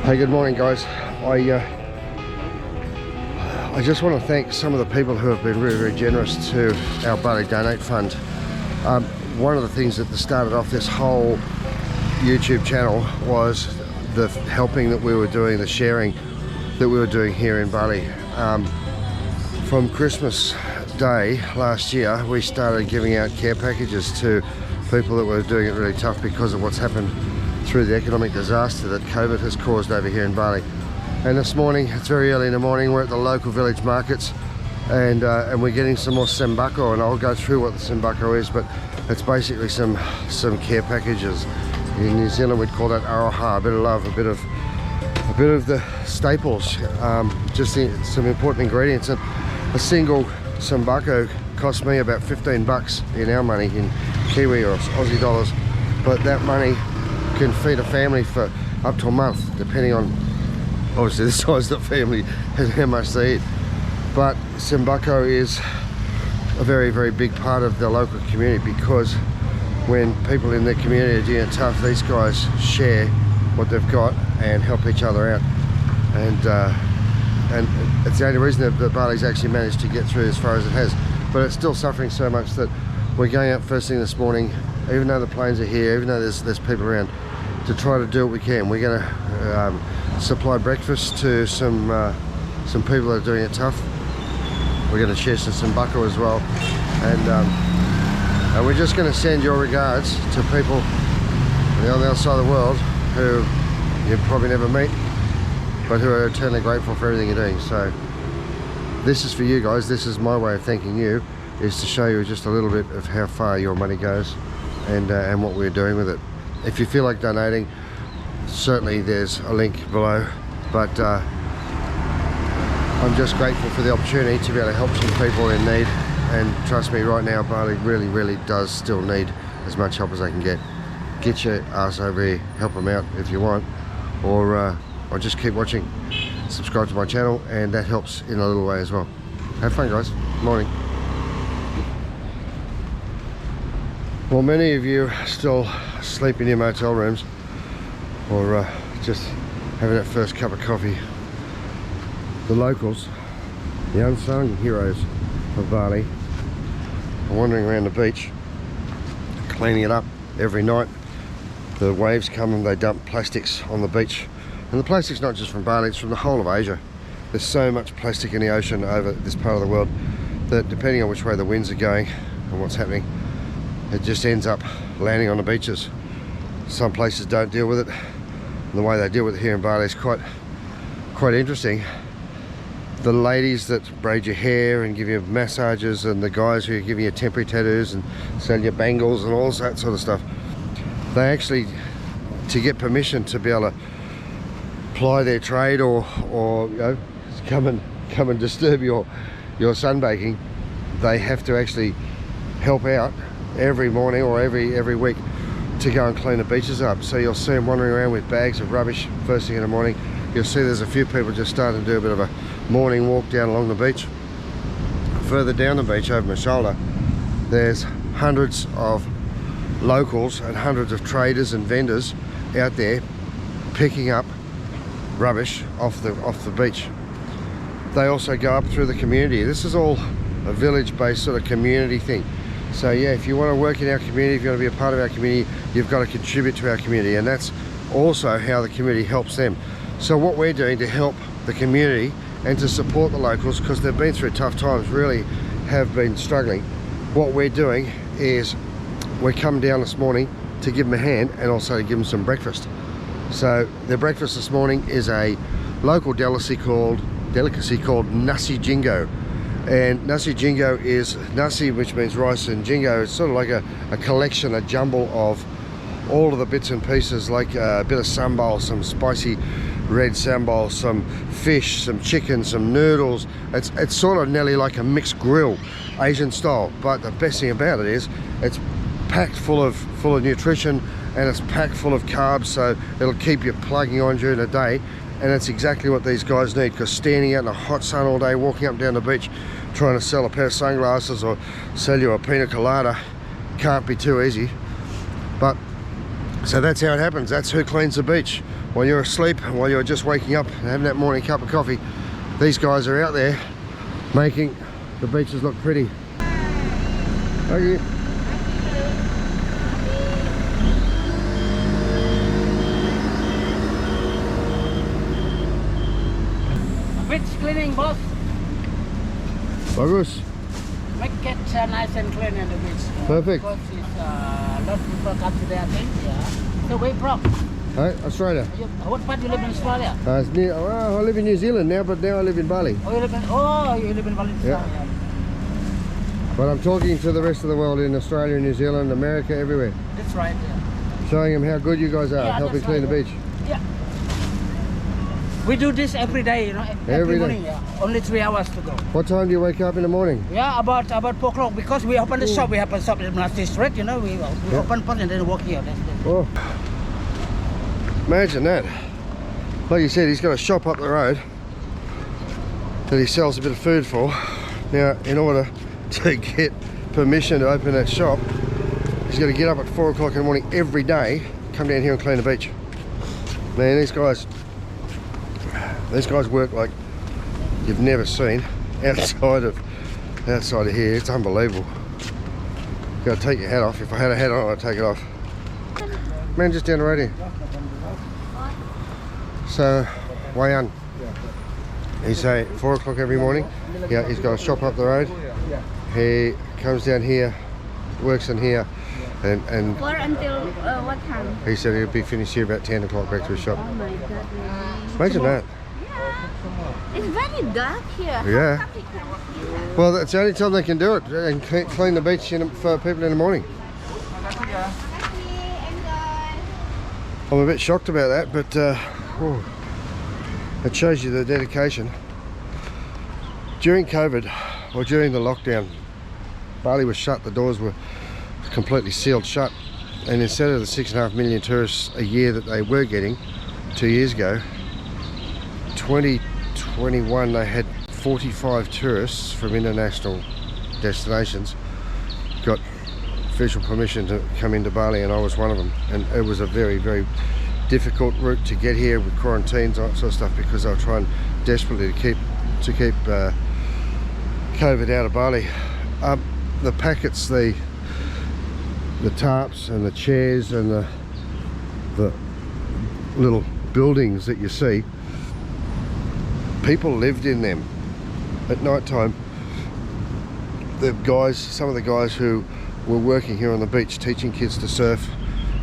Hey, good morning, guys. I just want to thank some of the people who have been very generous to our Bali Donate Fund. One of the things that started off this whole YouTube channel was the helping that we were doing, the sharing that we were doing here in Bali. From Christmas Day last year, we started giving out care packages to people that were doing it really tough because of what's happened through the economic disaster that COVID has caused over here in Bali. And this morning, it's very early in the morning, we're at the local village markets and we're getting some more sembako, and I'll go through what the sembako is, but it's basically some care packages. In New Zealand we'd call that aroha, a bit of love, a bit of the staples, just some important ingredients. And a single sembako cost me about 15 bucks in our money, in Kiwi or Aussie dollars, but that money can feed a family for up to a month, depending on obviously the size of the family and how much they eat. But sembako is a very big part of the local community, because when people in their community are doing it tough, these guys share what they've got and help each other out. And it's the only reason that Bali's actually managed to get through as far as it has. But it's still suffering so much that we're going out first thing this morning, even though the planes are here, even though there's people around, to try to do what we can. We're going to supply breakfast to some people that are doing it tough. We're going to share some sembako as well, and we're just going to send your regards to people on the other side of the world who you probably never meet, but who are eternally grateful for everything you're doing. So this is for you guys. This is my way of thanking you, is to show you just a little bit of how far your money goes and what we're doing with it. If you feel like donating, certainly there's a link below, but I'm just grateful for the opportunity to be able to help some people in need. And trust me, right now Bali really does still need as much help as they can get. Get your ass over here, help them out if you want, or just keep watching, subscribe to my channel, and that helps in a little way as well. Have fun, guys. Morning. Well, many of you are still asleep in your motel rooms, or just having that first cup of coffee. The locals, the unsung heroes of Bali, are wandering around the beach, cleaning it up every night. The waves come and they dump plastics on the beach. And the plastic's not just from Bali, it's from the whole of Asia. There's so much plastic in the ocean over this part of the world that, depending on which way the winds are going and what's happening, it just ends up landing on the beaches. Some places don't deal with it, and the way they deal with it here in Bali is quite interesting. The ladies that braid your hair and give you massages, and the guys who are giving you temporary tattoos and sell you bangles and all that sort of stuff, they actually, to get permission to be able to ply their trade or you know, come and disturb your sunbaking, they have to actually help out every morning or every week to go and clean the beaches up. So you'll see them wandering around with bags of rubbish first thing in the morning. You'll see there's a few people just starting to do a bit of a morning walk down along the beach. Further down the beach over my shoulder, there's hundreds of locals and hundreds of traders and vendors out there picking up rubbish off the beach. They also go up through the community. This is all a village-based sort of community thing. So yeah, if you want to work in our community, if you want to be a part of our community, you've got to contribute to our community, and that's also how the community helps them. So what we're doing to help the community and to support the locals, because they've been through tough times, really have been struggling, what we're doing is we're coming down this morning to give them a hand and also to give them some breakfast. So their breakfast this morning is a local delicacy called nasi jingo. And nasi jingo is nasi, which means rice, and jingo is sort of like a collection, a jumble of all of the bits and pieces, like a bit of sambal, some spicy red sambal, some fish, some chicken, some noodles. It's sort of nearly like a mixed grill, Asian style. But the best thing about it is it's packed full of nutrition, and it's packed full of carbs, so it'll keep you plugging on during the day. And that's exactly what these guys need, because standing out in the hot sun all day, walking up and down the beach, trying to sell a pair of sunglasses or sell you a pina colada can't be too easy. But So that's how it happens. That's who cleans the beach. While you're asleep, while you're just waking up and having that morning cup of coffee, these guys are out there making the beaches look pretty. Thank you. Beach cleaning, boss. Bagus. Make it nice and clean in the beach. Perfect. Because it's a lot of people come to their things, yeah. So where from? Hey, Australia. What part do you live in Australia? It's near, well, I live in New Zealand now, but now I live in Bali. Oh, you live in Valencia. Yeah. But I'm talking to the rest of the world in Australia, New Zealand, America, everywhere. That's right, yeah. Showing them how good you guys are, Yeah, helping that's clean right, the beach. Yeah. We do this every day, you know, every day. morning, yeah. Only 3 hours to go. What time do you wake up in the morning? Yeah, about 4 o'clock, because we open the shop, we have a shop in Blasty Street, you know, we open first and then walk here. That's it. Oh, imagine that. Like you said, he's got a shop up the road that he sells a bit of food for. Now, in order to get permission to open that shop, he's got to get up at 4 o'clock in the morning every day, come down here and clean the beach. Man, these guys work like you've never seen outside of here. It's unbelievable. You've got to take your hat off. If I had a hat on, I'd take it off. Man, just down the road here. So, Wayan, he's at 4 o'clock every morning. Yeah, he's got a shop up the road. He comes down here, works in here, and For until what time? he said he'll be finished here about 10 o'clock back to his shop. Oh my god, really? Imagine that. Yeah. It's very dark here. Yeah. How come we can't see that? Well, that's the only time they can do it, and clean the beach for people in the morning. I'm a bit shocked about that, but it shows you the dedication. During COVID, or during the lockdown, Bali was shut, the doors were completely sealed shut, and instead of the 6.5 million tourists a year that they were getting 2 years ago, 2021 they had 45 tourists from international destinations got official permission to come into Bali, and I was one of them. And it was a very, very difficult route to get here with quarantines and that sort of stuff, because they were trying desperately to keep COVID out of Bali. The packets, the tarps and the chairs and the little buildings that you see, people lived in them. At night time, some of the guys who were working here on the beach, teaching kids to surf,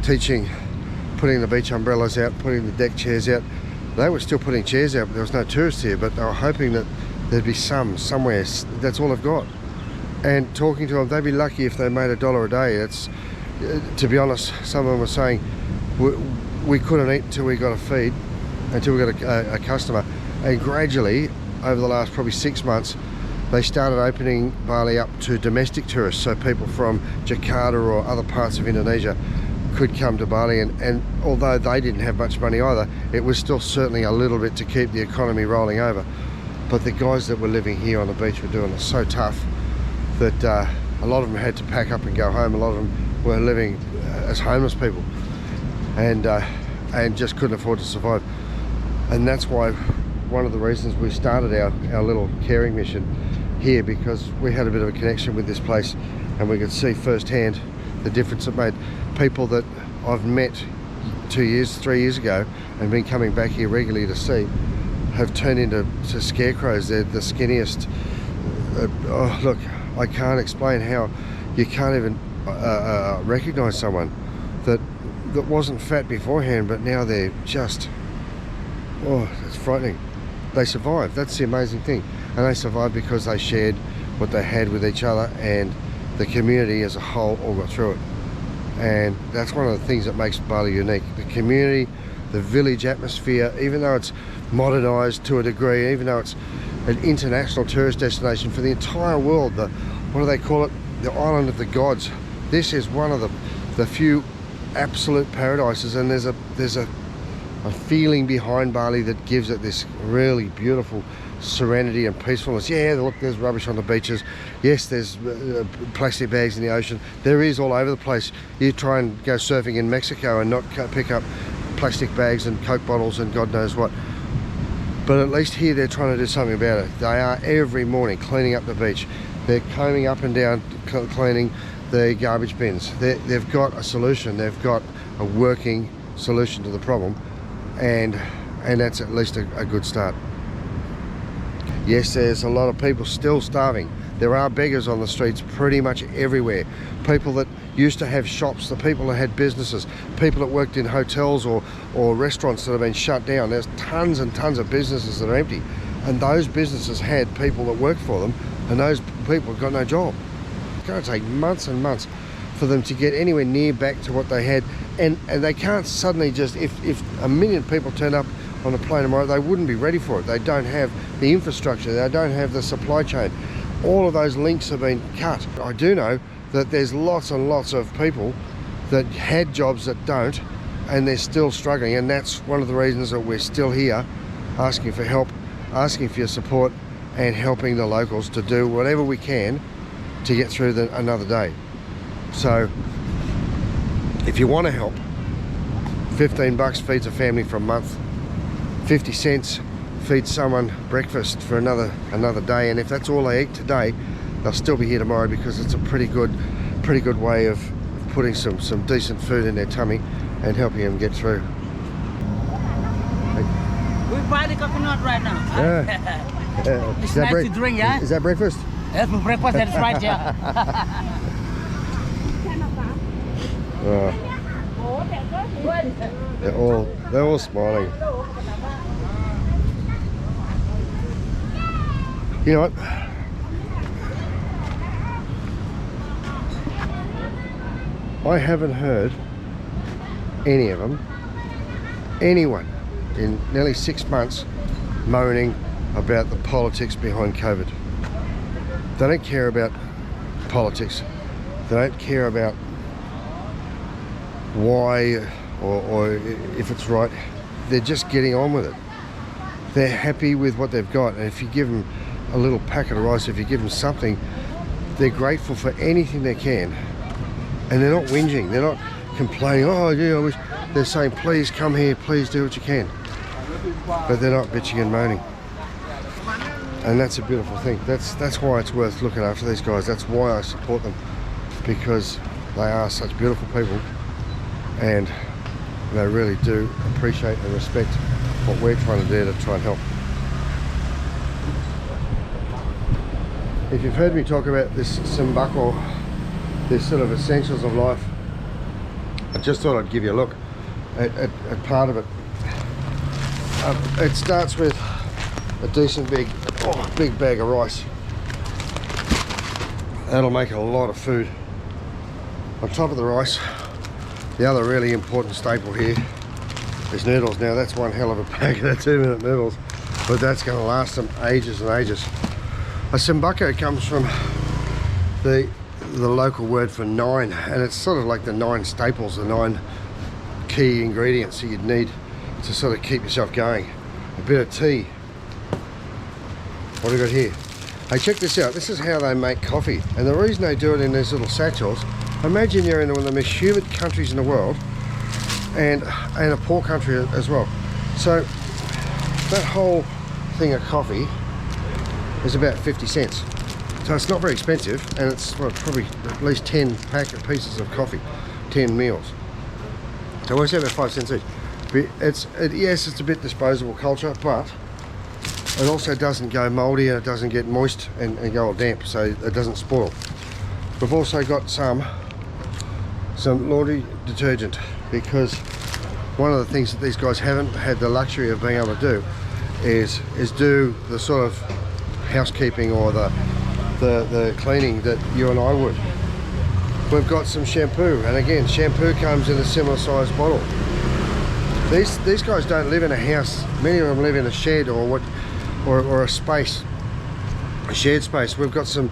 putting the beach umbrellas out, putting the deck chairs out, they were still putting chairs out, but there was no tourists here, but they were hoping that there'd be somewhere. That's all they've got. And talking to them, they'd be lucky if they made $1 a day. It's, to be honest, some of them were saying we couldn't eat until we got a feed, until we got a customer. And gradually, over the last probably 6 months, they started opening Bali up to domestic tourists, so people from Jakarta or other parts of Indonesia could come to Bali, and although they didn't have much money either, it was still certainly a little bit to keep the economy rolling over. But the guys that were living here on the beach were doing it so tough that a lot of them had to pack up and go home. A lot of them were living as homeless people, and just couldn't afford to survive. And that's why one of the reasons we started our little caring mission here, because we had a bit of a connection with this place, and we could see firsthand the difference it made. People that I've met 2 years, 3 years ago and been coming back here regularly to see have turned into scarecrows. They're the skinniest. Oh, look, I can't explain how you can't even recognize someone that wasn't fat beforehand, but now they're just, oh, it's frightening. They survived. That's the amazing thing. And they survived because they shared what they had with each other, and the community as a whole all got through it. And that's one of the things that makes Bali unique. The community, the village atmosphere, even though it's modernized to a degree, even though it's an international tourist destination for the entire world, what do they call it? The island of the gods. This is one of the few absolute paradises, and there's a feeling behind Bali that gives it this really beautiful serenity and peacefulness. Yeah, look, there's rubbish on the beaches. Yes, there's plastic bags in the ocean. There is all over the place. You try and go surfing in Mexico and not pick up plastic bags and Coke bottles and God knows what. But at least here they're trying to do something about it. They are every morning cleaning up the beach. They're combing up and down, cleaning the garbage bins. They've got a solution. They've got a working solution to the problem, and that's at least a good start. Yes, there's a lot of people still starving. There are beggars on the streets pretty much everywhere. People that used to have shops, the people that had businesses, people that worked in hotels or restaurants that have been shut down. There's tons and tons of businesses that are empty. And those businesses had people that worked for them, and those people got no job. It's going to take months and months for them to get anywhere near back to what they had. And they can't suddenly just, if a million people turn up on a plane tomorrow, they wouldn't be ready for it. They don't have the infrastructure, they don't have the supply chain. All of those links have been cut. I do know that there's lots and lots of people that had jobs that don't, and they're still struggling, and that's one of the reasons that we're still here asking for help, asking for your support, and helping the locals to do whatever we can to get through another day. So if you want to help, $15 feeds a family for a month. 50 cents feeds someone breakfast for another day, and if that's all they eat today, they'll still be here tomorrow, because it's a pretty good way of putting some decent food in their tummy and helping them get through. We buy the coconut right now. Yeah. It's nice to drink, yeah? Is that breakfast? That's for breakfast, that's right, yeah. They're all smiling. You know what? I haven't heard any of them, anyone, in nearly 6 months moaning about the politics behind COVID. They don't care about politics. They don't care about why or if it's right. They're just getting on with it. They're happy with what they've got, and if you give them a little packet of rice, if you give them something, they're grateful for anything they can, and they're not whinging, they're not complaining, oh yeah, I wish. They're saying, please come here, please do what you can, but they're not bitching and moaning, and that's a beautiful thing. That's why it's worth looking after these guys. That's why I support them, because they are such beautiful people, and they really do appreciate and respect what we're trying to do to try and help. If you've heard me talk about this Sembako, this sort of essentials of life, I just thought I'd give you a look at part of it. It starts with a decent big bag of rice. That'll make a lot of food. On top of the rice, the other really important staple here is noodles. Now that's one hell of a packet of 2-minute noodles, but that's going to last them ages and ages. A Sembako comes from the local word for 9, and it's sort of like the 9 staples, the 9 key ingredients that you'd need to sort of keep yourself going. A bit of tea. What do we got here? Hey, check this out. This is how they make coffee, and the reason they do it in these little satchels, imagine you're in one of the most humid countries in the world, and a poor country as well. So that whole thing of coffee is about 50 cents. So it's not very expensive, and it's probably at least 10 packet pieces of coffee, 10 meals. So it works out about 5 cents each. But yes, it's a bit disposable culture, but it also doesn't go mouldy, and it doesn't get moist and go all damp, so it doesn't spoil. We've also got some laundry detergent, because one of the things that these guys haven't had the luxury of being able to do is do the sort of housekeeping or the cleaning that you and I would. We've got some shampoo, and again, shampoo comes in a similar sized bottle. These guys don't live in a house. Many of them live in a shed or a space, a shared space. We've got some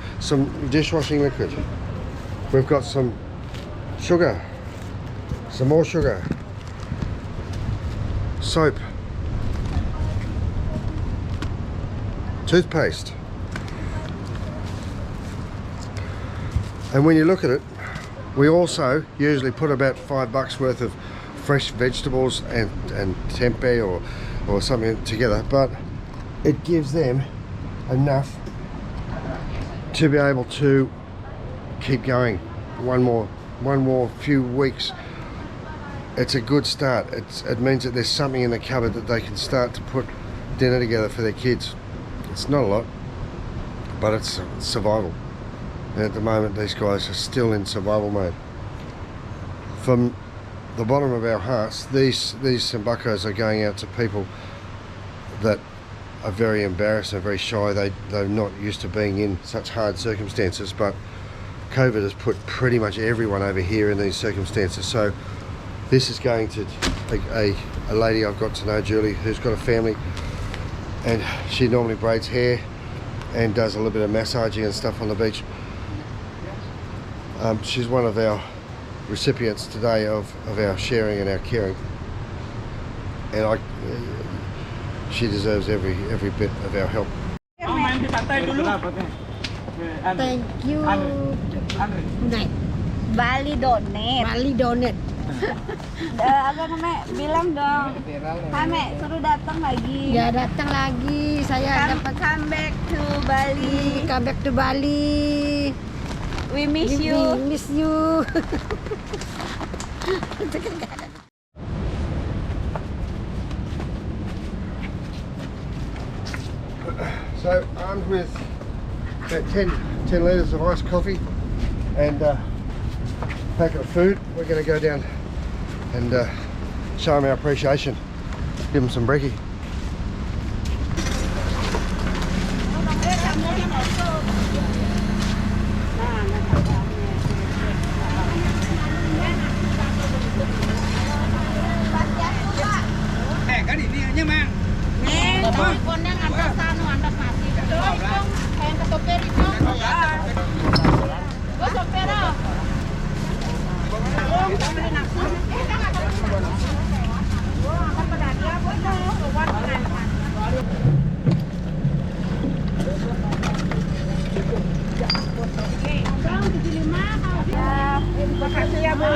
dishwashing liquid. We've got some sugar, some more sugar. soap, toothpaste. And when you look at it, we also usually put about $5 worth of fresh vegetables and tempeh or something together, but it gives them enough to be able to keep going one more few weeks. It's a good start. It means that there's something in the cupboard that they can start to put dinner together for their kids. It's not a lot, but it's survival. And at the moment these guys are still in survival mode. From the bottom of our hearts, these Sambucos are going out to people that are very embarrassed and very shy. They're not used to being in such hard circumstances, but COVID has put pretty much everyone over here in these circumstances. So this is going to a lady I've got to know, Julie, who's got a family, and she normally braids hair and does a little bit of massaging and stuff on the beach. She's one of our recipients today of our sharing and our caring, and she deserves every bit of our help. Thank you. Bali Donate. Bali Donate. Apa namanya? Bilang dong. Hai Mek, suruh datang lagi. Ya datang lagi. Saya dapat Come back to Bali. come back to Bali. We miss you. We miss you. So armed with about 10 litres of iced coffee and a packet of food, we're going to go down and show them our appreciation. Give them some brekkie. Cái ini aja mang. Teleponnya ngantar sana, ngantar nasi. Kayak ke sopir itu. Gua sopir. Makasih ya Bu.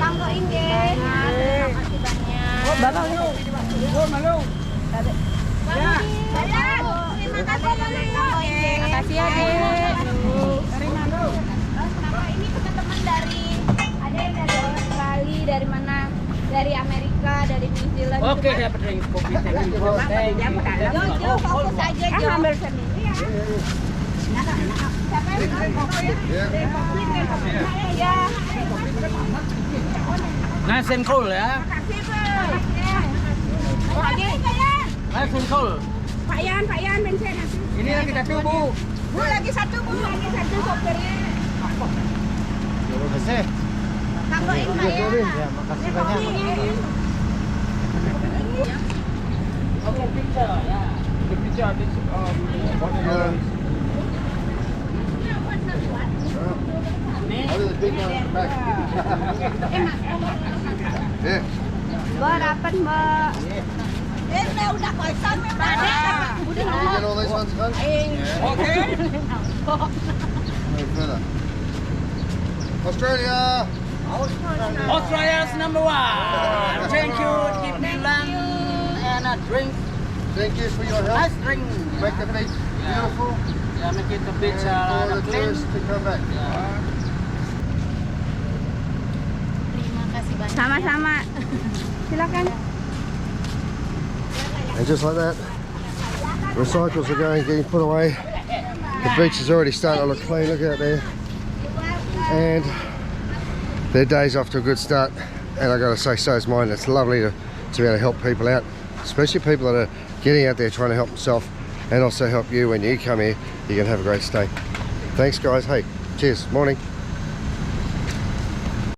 Sanggo ini. Makasih banyak. Bapak lu. Malu. Ya. Terima kasih Terima kasih ya Dek. Nama ini teman-teman dari ada yang dari Australia, dari mana? Dari Amerika, dari New Zealand. Oke, saya pedang kopi. Jo, fokus aja Jo. Ambil sendiri ya. Siapa yang kopi ya? Ya. Nice and cool ya. Makasih Bu. Lagi Yan. Nice and cool. Pak Yan bensin. Ini lagi satu Bu. Bu lagi satu sopirnya. Terima kasih. Tanggoin Pak Yan. Ya, makasih banyak. Okay, picture ya. The picture of this Mbak, dapat Mbak. Udah kosong ya Mbak. Can you get all these ones done? Okay. No further. Australia! Australia's number one. Thank you. Give me lunch and a drink. Thank you for your help. Nice drink. Make the beach beautiful Yeah, make it a bit and for the clean. tourists to come back. Terima kasih banyak. Sama-sama. Silakan. And just like that, recycles are getting put away. The beach is already starting to look clean, look out there. And their day's off to a good start. And I gotta say, so is mine. It's lovely to be able to help people out, especially people that are getting out there trying to help themselves and also help you when you come here. You can have a great stay. Thanks guys. Hey, cheers. Morning.